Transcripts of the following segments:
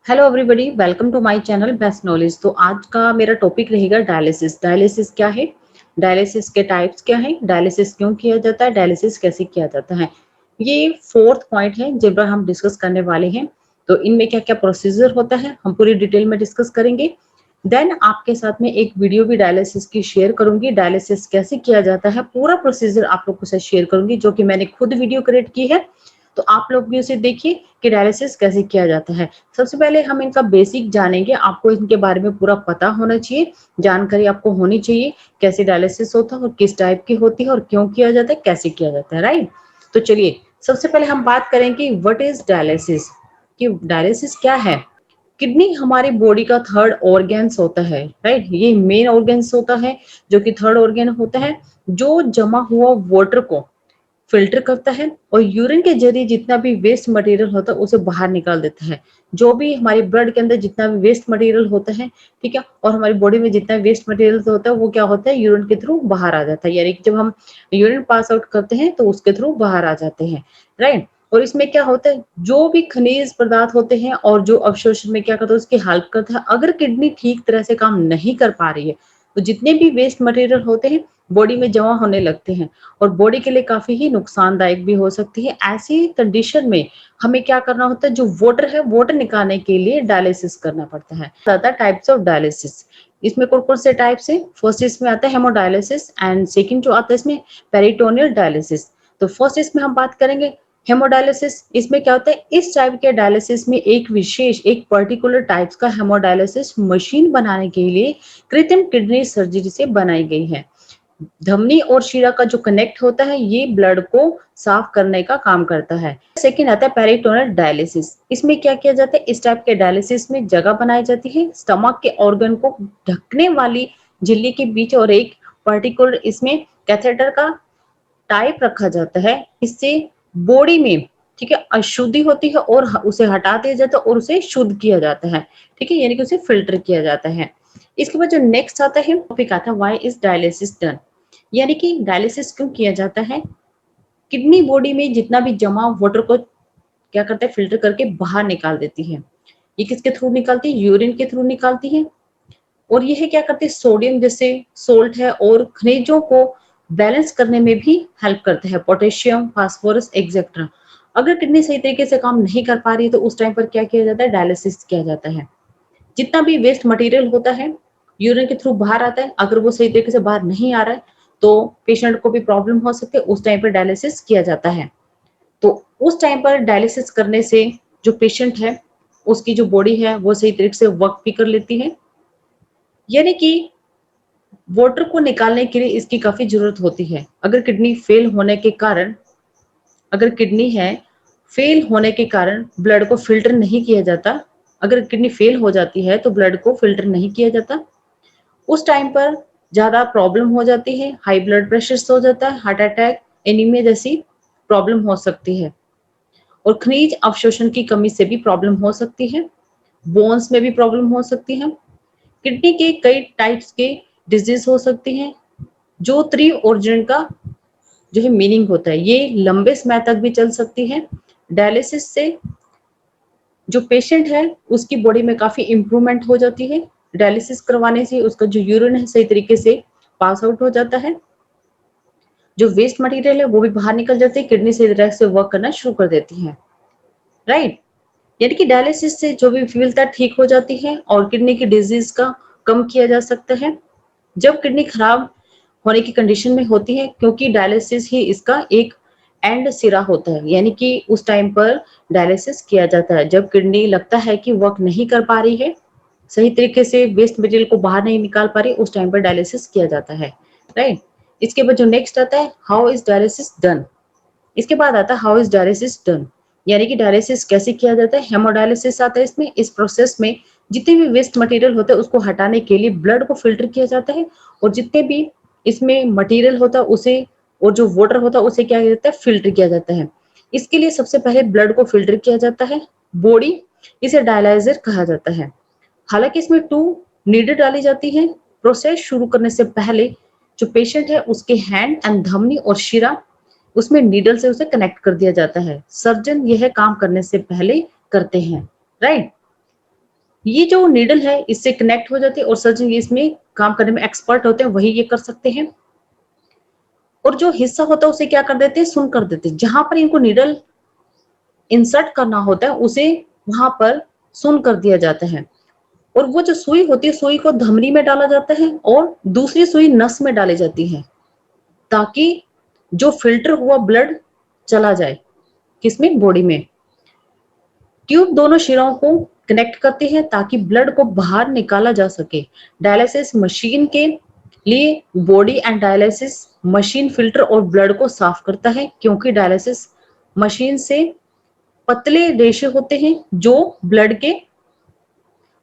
Hello everybody, welcome to my channel best knowledge. तो आज का मेरा टॉपिक रहेगा डायलिसिस। डायलिसिस क्या है, डायलिसिस के टाइप्स क्या है, डायलिसिस क्यों किया जाता है, डायलिसिस कैसे किया जाता है। ये फोर्थ पॉइंट है जिन पर हम डिस्कस करने वाले हैं। तो इनमें क्या क्या प्रोसीजर होता है हम पूरी डिटेल में डिस्कस करेंगे। देन आपके साथ में एक वीडियो भी डायलिसिस की शेयर करूंगी, डायलिसिस कैसे किया जाता है पूरा प्रोसीजर आप लोग के साथ शेयर करूंगी, जो कि मैंने खुद वीडियो क्रिएट की है। तो आप लोग भी उसे देखिए कि डायलिसिस कैसे किया जाता है। सबसे पहले हम इनका बेसिक जानेंगे, आपको इनके बारे में पूरा पता होना चाहिए, जानकारी आपको होनी चाहिए कैसे डायलिसिस होता है और किस टाइप की होती है और क्यों किया जाता है, कैसे किया जाता है। राइट। तो चलिए सबसे पहले हम बात करें कि व्हाट इज डायलिसिस, कि डायलिसिस क्या है। किडनी हमारी बॉडी का थर्ड ऑर्गेन्स होता है। राइट, ये मेन ऑर्गेन्स होता है, जो कि थर्ड ऑर्गेन होता है, जो जमा हुआ वाटर को फिल्टर करता है और यूरिन के जरिए जितना भी वेस्ट मटेरियल होता है उसे बाहर निकाल देता है। जो भी हमारी ब्लड के अंदर जितना भी वेस्ट मटेरियल होता है, ठीक है, और हमारी बॉडी में जितना वेस्ट मटेरियल होता है वो क्या होता है, यूरिन के थ्रू बाहर आ जाता है। यानी कि जब हम यूरिन पास आउट करते हैं तो उसके थ्रू बाहर आ जाते हैं। राइट। और इसमें क्या होता है, जो भी खनिज पदार्थ होते हैं और जो अवशोषण में क्या करता है उसकी हेल्प करता है। अगर किडनी ठीक तरह से काम नहीं कर पा रही है तो जितने भी वेस्ट मटेरियल होते हैं बॉडी में जमा होने लगते हैं और बॉडी के लिए काफी ही नुकसानदायक भी हो सकती है। ऐसी कंडीशन में हमें क्या करना होता है, जो वाटर है वाटर निकालने के लिए डायलिसिस करना पड़ता है। ज्यादा टाइप्स ऑफ डायलिसिस, इसमें कौन कौन से टाइप्स है। फर्स्ट इसमें आता है हेमोडायलिसिस एंड सेकंड जो आता है इसमें पेरिटोनियल डायलिसिस। तो फर्स्ट इसमें हम बात करेंगे हेमोडायलिसिस। इसमें क्या होता है, इस टाइप के डायलिसिस में एक विशेष एक पर्टिकुलर टाइप्स का हेमोडायलिसिस मशीन बनाने के लिए कृत्रिम किडनी सर्जरी से बनाई गई है। धमनी और शिरा का जो कनेक्ट होता है ये ब्लड को साफ करने का काम करता है। सेकेंड आता है पेरिटोनल डायलिसिस। इसमें क्या किया जाता है, इस टाइप के डायलिसिस में जगह बनाई जाती है स्टमक के ऑर्गन को ढकने वाली झिल्ली के बीच और एक पर्टिकुलर इसमें कैथेटर का टाइप रखा जाता है। इससे बॉडी में, ठीक है, अशुद्धि होती है और उसे हटा दिया जाता है और उसे शुद्ध किया जाता है। ठीक है, यानी कि उसे फिल्टर किया जाता है। इसके बाद जो नेक्स्ट आता है टॉपिक आता है व्हाई इज डायलिसिस डन, यानी कि डायलिसिस क्यों किया जाता है। किडनी बॉडी में जितना भी जमा वाटर को क्या करता है, फिल्टर करके बाहर निकाल देती है। ये किसके थ्रू निकालती है, यूरिन के थ्रू निकालती है। और यह क्या करते हैं, सोडियम जैसे सोल्ट है और खनिजों को बैलेंस करने में भी हेल्प करते हैं, पोटेशियम फास्फोरस एक्सेट्रा। अगर किडनी सही तरीके से काम नहीं कर पा रही है तो उस टाइम पर क्या किया जाता है, डायलिसिस किया जाता है। जितना भी वेस्ट मटेरियल होता है यूरिन के थ्रू बाहर आता है, अगर वो सही तरीके से बाहर नहीं आ रहा है तो पेशेंट को भी प्रॉब्लम हो सकती है, उस टाइम पर डायलिसिस किया जाता है। तो उस टाइम पर डायलिसिस करने से जो पेशेंट है उसकी जो बॉडी है वो सही तरीके से वर्क भी कर लेती है। यानी कि वाटर को निकालने के लिए इसकी काफी जरूरत होती है। अगर किडनी फेल होने के कारण, अगर किडनी है फेल होने के कारण ब्लड को फिल्टर नहीं किया जाता, अगर किडनी फेल हो जाती है तो ब्लड को फिल्टर नहीं किया जाता, उस टाइम पर ज्यादा प्रॉब्लम हो जाती है, हाई ब्लड प्रेशर हो जाता है, हार्ट अटैक, एनीमिया जैसी प्रॉब्लम हो सकती है। और खनिज अवशोषण की कमी से भी प्रॉब्लम हो सकती है, बोन्स में भी प्रॉब्लम हो सकती है। किडनी के कई टाइप्स के डिजीज हो सकती हैं, जो थ्री ओरिजिन का जो है मीनिंग होता है, ये लंबे समय तक भी चल सकती है। डायलिसिस से जो पेशेंट है उसकी बॉडी में काफी इंप्रूवमेंट हो जाती है। डायलिसिस करवाने से उसका जो यूरिन है सही तरीके से पास आउट हो जाता है, जो वेस्ट मटेरियल है वो भी बाहर निकल जाती है, किडनी सही तरह से वर्क करना शुरू कर देती है। राइट। यानी कि डायलिसिस से जो भी विफलता ठीक हो जाती है और किडनी की डिजीज का कम किया जा सकता है। जब किडनी खराब होने की कंडीशन में होती है, क्योंकि डायलिसिस ही इसका एक एंड सिरा होता है, यानी कि उस टाइम पर डायलिसिस किया जाता है जब किडनी लगता है कि वर्क नहीं कर पा रही है, सही तरीके से वेस्ट मटेरियल को बाहर नहीं निकाल पा रही, उस टाइम पर डायलिसिस किया जाता है। राइट। इसके बाद जो नेक्स्ट आता है हाउ इज डायलिसिस डन। इसके बाद आता है हाउ इज डायलिसिस डन, यानी कि डायलिसिस कैसे किया जाता है। हेमोडायलिसिस आता है इसमें। इस प्रोसेस में जितने भी वेस्ट मटेरियल होते हैं उसको हटाने के लिए ब्लड को फिल्टर किया जाता है और जितने भी इसमें मटेरियल होता है उसे और जो वाटर होता है उसे क्या किया जाता है, फिल्टर किया जाता है। इसके लिए सबसे पहले ब्लड को फिल्टर किया जाता है बॉडी, इसे डायलाइजर कहा जाता है। हालांकि इसमें टू नीडल डाली जाती है। प्रोसेस शुरू करने से पहले जो पेशेंट है उसके हैंड एंड धमनी और शिरा उसमें नीडल से उसे कनेक्ट कर दिया जाता है। सर्जन यह काम करने से पहले करते हैं। राइट। ये जो नीडल है इससे कनेक्ट हो जाती है और सर्जन इसमें काम करने में एक्सपर्ट होते हैं, वही ये कर सकते हैं। और जो हिस्सा होता है उसे क्या कर देते हैं, सुन कर देते हैं। जहां पर इनको नीडल इंसर्ट करना होता है उसे वहां पर सुन कर दिया जाता है। और वो जो सुई होती है, सुई को धमनी में डाला जाता है और दूसरी सुई नस में डाली जाती है, ताकि जो फिल्टर हुआ ब्लड चला जाए, किसमें, बॉडी में। ट्यूब दोनों शिराओं को कनेक्ट करती है ताकि ब्लड को बाहर निकाला जा सके। डायलिसिस मशीन के लिए body and dialysis machine filter और ब्लड को साफ करता है, क्योंकि डायलिसिस मशीन से पतले रेशे होते हैं जो ब्लड के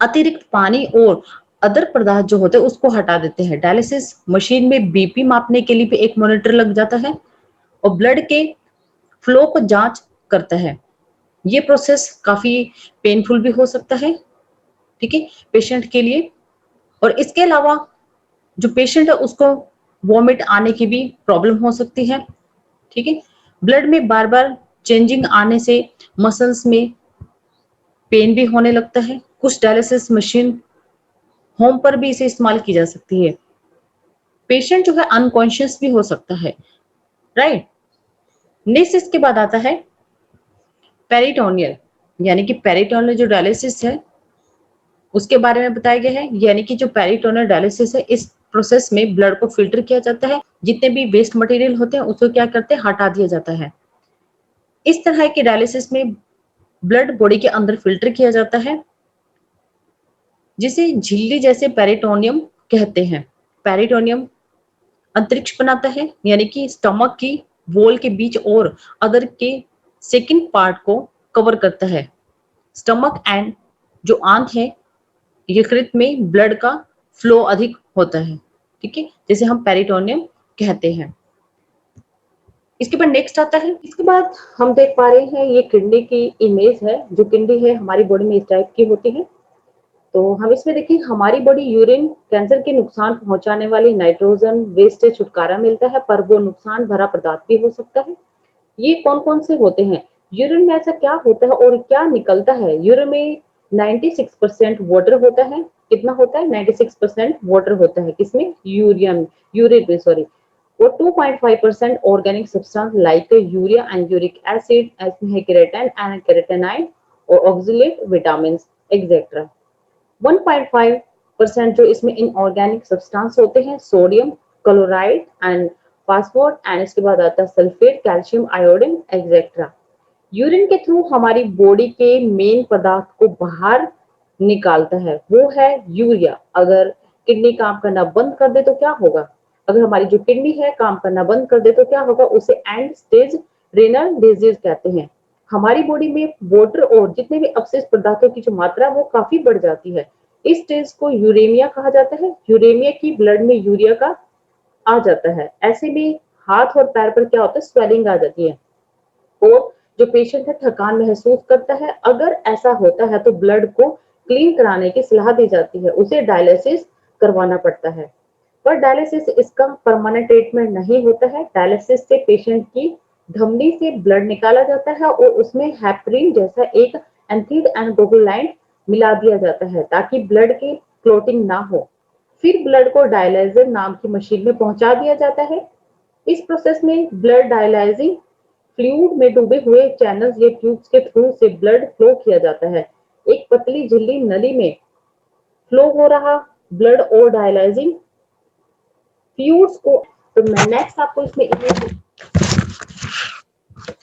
अतिरिक्त पानी और अदर पदार्थ जो होते हैं उसको हटा देते हैं। डायलिसिस मशीन में बीपी मापने के लिए भी एक मॉनिटर लग जाता है और ब्लड के फ्लो को जांच करता है। ये प्रोसेस काफी पेनफुल भी हो सकता है, ठीक है, पेशेंट के लिए। और इसके अलावा जो पेशेंट है उसको वॉमिट आने की भी प्रॉब्लम हो सकती है, ठीक है। ब्लड में बार बार चेंजिंग आने से मसल्स में पेन भी होने लगता है। कुछ डायलिसिस मशीन होम पर भी इसे इस्तेमाल की जा सकती है। पेशेंट जो है अनकॉन्शियस भी हो सकता है, राइट। नेक्स्ट इसके बाद आता है पेरिटोनियल, यानी कि पेरिटोनियल जो डायलिसिस है उसके बारे में बताया गया है। यानी कि जो पेरिटोनियल डायलिसिस है, इस प्रोसेस में ब्लड को फिल्टर किया जाता है, जितने भी वेस्ट मटेरियल होते हैं उसको क्या करते हैं, हटा दिया जाता है। इस तरह के डायलिसिस में ब्लड बॉडी के अंदर फिल्टर किया जाता है, जिसे झिल्ली जैसे पेरिटोनियम कहते हैं। पेरिटोनियम अंतरिक्ष बनाता है, यानी कि स्टमक की वॉल के बीच और अदर के सेकंड पार्ट को कवर करता है। स्टमक एंड जो आंत है, यकृत में ब्लड का फ्लो अधिक होता है, ठीक है, जिसे हम पेरिटोनियम कहते हैं। इसके बाद नेक्स्ट आता है, इसके बाद हम देख पा रहे हैं ये किडनी की इमेज है। जो किडनी है हमारी बॉडी में इस टाइप की होती है। तो हम इसमें देखिए, हमारी बॉडी यूरिन कैंसर के नुकसान पहुंचाने वाली नाइट्रोजन वेस्ट से छुटकारा मिलता है, पर वो नुकसान भरा पदार्थ भी हो सकता है। ये कौन कौन से होते हैं, यूरिन में ऐसा क्या होता है और क्या निकलता है। यूरिन में 96% वाटर होता है। कितना होता है, 96% वाटर होता है किसमें, यूरिन में, सॉरी। और 2.5% organic substance like urea and uric acid, creatine and creatinine और ऑक्सलेट विटामिन एक्सेट्रा। 1.5% जो इसमें इनऑर्गेनिक सब्सटेंस होते हैं, sodium chloride and phosphor, and इसके बाद आता है sulphate, calcium, iodine etcetera. Urine के थ्रू हमारी बॉडी के मेन पदार्थ को बाहर निकालता है, वो है यूरिया। अगर किडनी काम करना बंद कर दे तो क्या होगा, अगर हमारी जो किडनी है काम करना बंद कर दे तो क्या होगा, उसे एंड स्टेज रेनल डिजीज कहते हैं। हमारी बॉडी में वाटर और जितने भी अवशिष्ट पदार्थों की जो मात्रा है वो काफी बढ़ जाती है। इस स्टेज को यूरेमिया कहा जाता है। यूरेमिया की ब्लड में यूरिया का आ जाता है। ऐसे में हाथ और पैर पर क्या होता है, स्वेलिंग आ जाती है और जो पेशेंट है थकान महसूस करता है। अगर ऐसा होता है तो ब्लड को क्लीन कराने की सलाह दी जाती है, उसे डायलिसिस करवाना पड़ता है। पर डायलिसिस इसका परमानेंट ट्रीटमेंट नहीं होता है। डायलिसिस से पेशेंट की धमनी से ब्लड निकाला जाता है और उसमें हेपरिन जैसा एक एंथीड एंड ग्लोबुलाइन मिला दिया जाता है, ताकि ब्लड की क्लोटिंग ना हो। फिर ब्लड को डायलाइजर नाम की मशीन में पहुंचा दिया जाता है। इस प्रोसेस में ब्लड डायलाइजिंग फ्लूइड में डूबे हुए चैनल्स या ट्यूब्स के थ्रू से ब्लड फ्लो किया जाता है। एक पतली झिल्ली नली में फ्लो हो रहा ब्लड और डायलाइजिंग फ्लूइड्स को, तो मैं नेक्स्ट आपको इसमें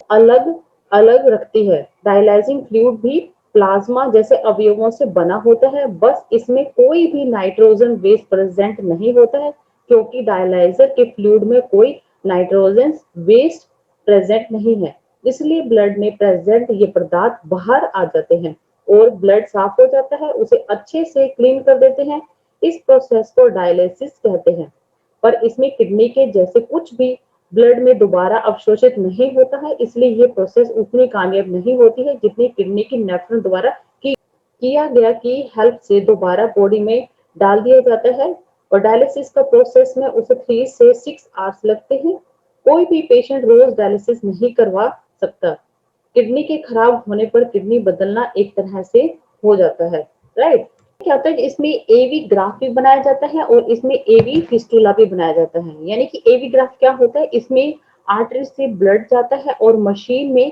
अलग अलग रखती है। डायलाइजिंग फ्लूइड भी प्लाज्मा जैसे अवयवों से बना होता है, बस इसमें कोई भी नाइट्रोजन वेस्ट प्रेजेंट नहीं होता है, क्योंकि डायलाइजर के फ्लूइड में कोई नाइट्रोजन वेस्ट प्रेजेंट नहीं है। इसलिए ब्लड में प्रेजेंट ये पदार्थ बाहर आ जाते हैं और ब्लड साफ हो जाता है, उसे अच्छे से क्लीन कर देते हैं। इस प्रोसेस को डायलिसिस कहते हैं। पर इसमें किडनी के जैसे कुछ भी ब्लड में दोबारा अवशोषित नहीं होता है, इसलिए ये प्रोसेस उतनी कामयाब नहीं होती है जितनी किडनी की नेफ्रॉन द्वारा किया गया की हेल्प से दोबारा बॉडी में डाल दिया जाता है। और डायलिसिस का प्रोसेस में उसे 3 से 6 आवर्स लगते हैं। कोई भी पेशेंट रोज डायलिसिस नहीं करवा सकता। किडनी के खराब होने पर किडनी बदलना एक तरह से हो जाता है, राइट। क्या होता है इसमें एवी ग्राफ भी बनाया जाता है और इसमें एवी फिस्टुला भी बनाया जाता है। यानी कि एवी ग्राफ क्या होता है, इसमें आर्टरी से ब्लड जाता है और मशीन में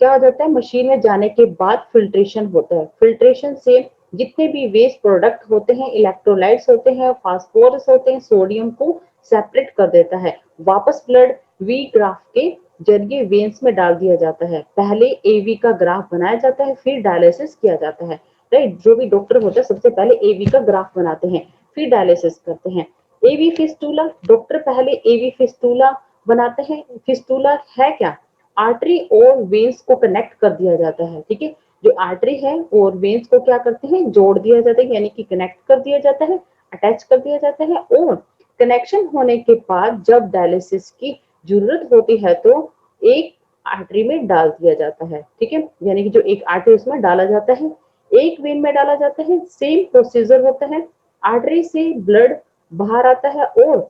क्या हो जाता है, मशीन में जाने के बाद फिल्ट्रेशन होता है। फिल्ट्रेशन से जितने भी वेस्ट प्रोडक्ट होते हैं, इलेक्ट्रोलाइट्स होते हैं, फास्फोरस होते हैं, सोडियम को सेपरेट कर देता है। वापस ब्लड वी ग्राफ के जरिए वेन्स में डाल दिया जाता है। पहले एवी का ग्राफ बनाया जाता है, फिर डायलिसिस किया जाता है। राइट, जो भी डॉक्टर होता है सबसे पहले एवी का ग्राफ बनाते हैं, फिर डायलिसिस करते हैं। एवी फिस्टूला, डॉक्टर पहले एवी फिस्टूला बनाते हैं। फिस्टूला है क्या, आर्टरी और वेन्स को कनेक्ट कर दिया जाता है। ठीक है, जो आर्टरी है और वेन्स को क्या करते हैं, जोड़ दिया जाता है, यानी कि कनेक्ट कर दिया जाता है, अटैच कर दिया जाता है। और कनेक्शन होने के बाद जब डायलिसिस की जरूरत होती है तो एक आर्टरी में डाल दिया जाता है। ठीक है, यानी कि जो एक आर्टरी उसमें डाला जाता है, एक वेन में डाला जाता है। सेम प्रोसीजर होता है, आर्टरी से ब्लड बाहर आता है और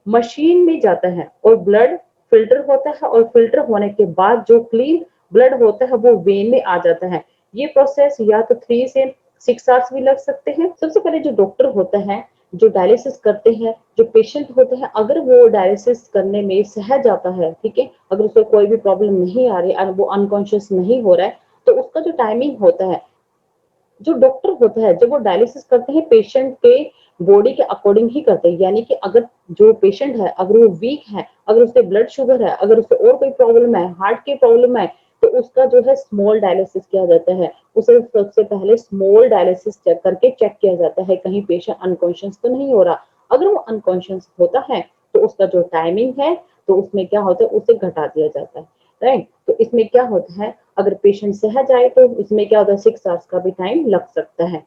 मशीन में जाता है और ब्लड फिल्टर होता है, और फिल्टर होने के बाद जो क्लीन ब्लड होता है वो वेन में आ जाता है। ये प्रोसेस या तो 3 से 6 आवर्स भी लग सकते हैं। सबसे पहले जो डॉक्टर होता है, जो डायलिसिस करते हैं, जो पेशेंट होते हैं, अगर वो डायलिसिस करने में सह जाता है, ठीक है, अगर उसको कोई भी प्रॉब्लम नहीं आ रही, वो अनकॉन्शियस नहीं हो रहा है, तो उसका जो टाइमिंग होता है, जो डॉक्टर होता है जब वो डायलिसिस करते हैं पेशेंट के बॉडी के अकॉर्डिंग ही करते हैं। यानी कि अगर जो पेशेंट है, अगर वो वीक है, अगर उसके ब्लड शुगर है, अगर उसको और कोई प्रॉब्लम है, हार्ट की प्रॉब्लम है, तो उसका जो है स्मॉल डायलिसिस किया जाता है। उसे सबसे पहले स्मॉल डायलिसिस चेक करके चेक किया जाता है कहीं पेशेंट अनकॉन्शियस तो नहीं हो रहा। अगर वो अनकॉन्शियस होता है तो उसका जो टाइमिंग है, तो उसमें क्या होता है, उसे घटा दिया जाता है। राइट, तो इसमें क्या होता है, अगर पेशेंट सह जाए तो इसमें क्या होता है, 6 आवर्स का भी टाइम लग सकता है।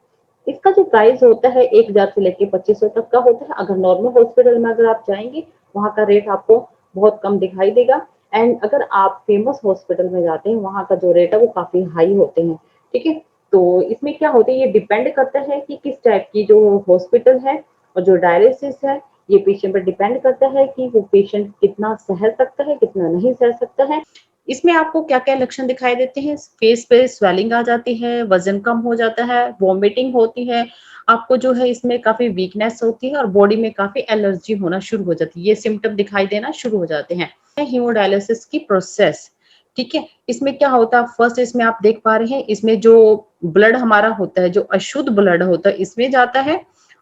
इसका जो प्राइस होता है 1000 से लेके 2500 तक का होता है। अगर नॉर्मल हॉस्पिटल में अगर आप जाएंगे, वहां का रेट आपको बहुत कम दिखाई देगा। एंड अगर आप फेमस हॉस्पिटल में जाते हैं, वहां का जो रेट है वो काफी हाई होते हैं। ठीक है, तो इसमें क्या होता है, ये डिपेंड करता है कि किस टाइप की जो हॉस्पिटल है, और जो डायलिसिस है ये पेशेंट पर डिपेंड करता है कि वो पेशेंट कितना सह सकता है, कितना नहीं सह सकता है। इसमें आपको क्या-क्या लक्षण दिखाई देते हैं? फेस पे स्वेलिंग आ जाती है, वज़न कम हो जाता है, वॉमिटिंग होती है, आपको जो है इसमें काफ़ी वीकनेस होती है और बॉडी में काफ़ी एलर्जी होना शुरू हो जाती है। ये सिम्पटम दिखाई देना शुरू हो जाते हैं। हीमोडायलिसिस की प्रोसेस, ठीक है? इसमें क्या होता है, फर्स्ट इसमें आप देख पा रहे हैं, इसमें जो ब्लड हमारा होता है, जो अशुद्ध ब्लड होता है, इसमें जाता है,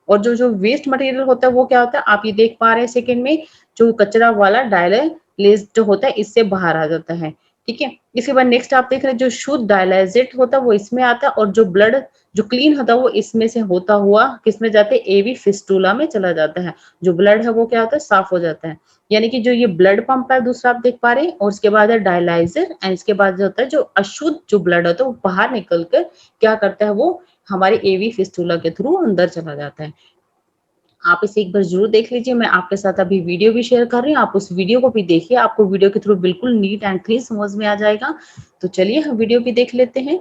और जो वेस्ट मटेरियल होता है, वो क्या होता है, आप ये देख पा रहे हैं सेकंड में, जो कचरा वाला डायलिसिस जो होता है, इससे बाहर आ जाता है। ठीक है, इसके बाद नेक्स्ट आप देख रहे हैं, जो शुद्ध डायलाइजेट होता है वो इसमें आता है, और जो ब्लड जो क्लीन होता है वो इसमें से होता हुआ किसमें जाते हैं, एवी फिस्टुला में चला जाता है। जो ब्लड है वो क्या होता है, साफ हो जाता है। यानी कि जो ये ब्लड पंप है दूसरा आप देख पा रहे हैं, और उसके बाद है डायलाइजर, एंड इसके बाद जो होता है, जो अशुद्ध जो ब्लड होता है वो बाहर निकल कर क्या करता है, वो हमारे एवी फिस्टुला के थ्रू अंदर चला जाता है। आप इसे एक बार ज़रूर देख लीजिए। मैं आपके साथ अभी वीडियो भी शेयर कर रही हूँ, आप उस वीडियो को भी देखिए, आपको वीडियो के थ्रू बिल्कुल नीट एंड क्लीन समझ में आ जाएगा। तो चलिए हम वीडियो भी देख लेते हैं।